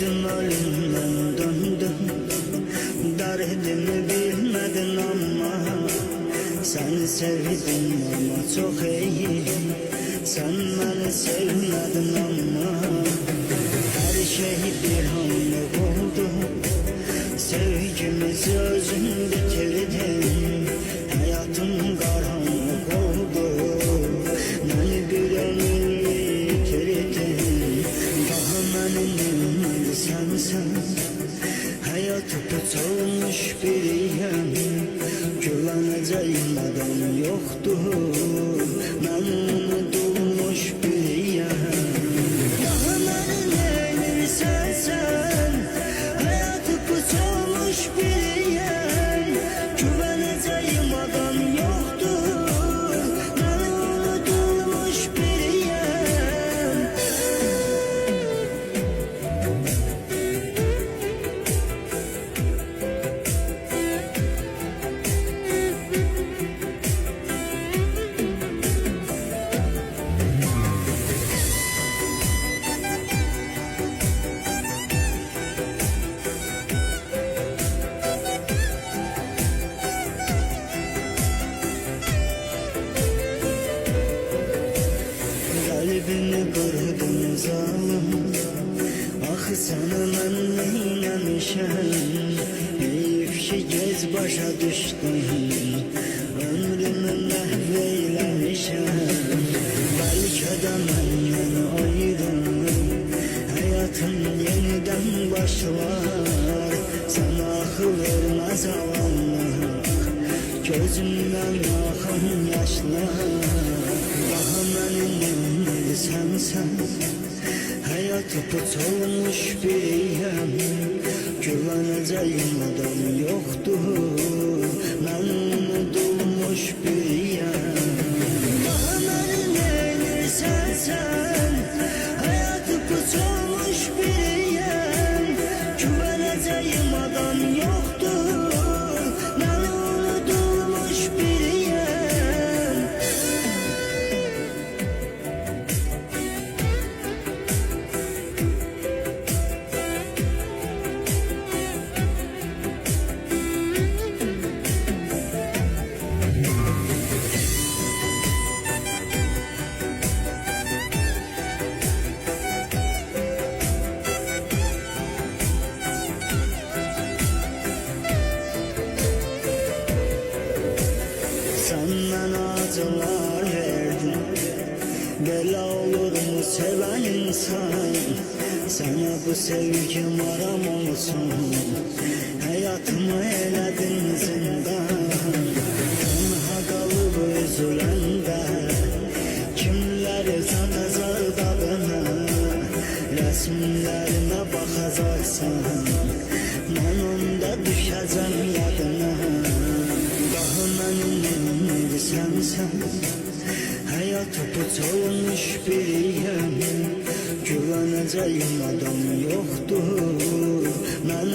Gördüm ölümden döndüm, derdimi bilmedin ama seni sevdim ama çok iyi. Sen beni sevmedin ama her şey bir anlık oldu. Sevgimizi özün bitirdin, hayatım karanlık oldu. Beni bir ömür bitirdin, daha benim sensen. Hayatı put olmuş biriyim, güveneceğim adam yoktur. Ben unutulmuş biriyim, daha benim sensen. Hayatı put olmuş biriyim, güveneceğim adam yoktur. Ben unutulmuş biriyim. Kalbini kırdın zalim, ah sana ben neylemişim. Heyif ki gez başa düştüm, ömrümü mahveylemişim. Belki de benden ayrı, hayatım yeniden başlar. Sana akıl vermez alanlık, gözümden akan yaşlar. Daha benim sensen, hayatı put olmuş biriyim, güveneceğim adam yoktur. Ben unutulmuş biriyim, daha benim sensen. Hayatı put olmuş biriyim, güveneceğim adam yoktur. Ben unutulmuş biriyim. Senden acılar verdim, bela olur mu seven insan? Sana bu sevgim aram olsun, hayatımı eyledin zindan. Tenha kalıp üzülende, kimleri satacak adına? Resimlerine bakacaksan, ben onda düşeceğim yadına. Daha benim sensen, hayatı put olmuş biriyim, güveneceğim adam yoktur. Ben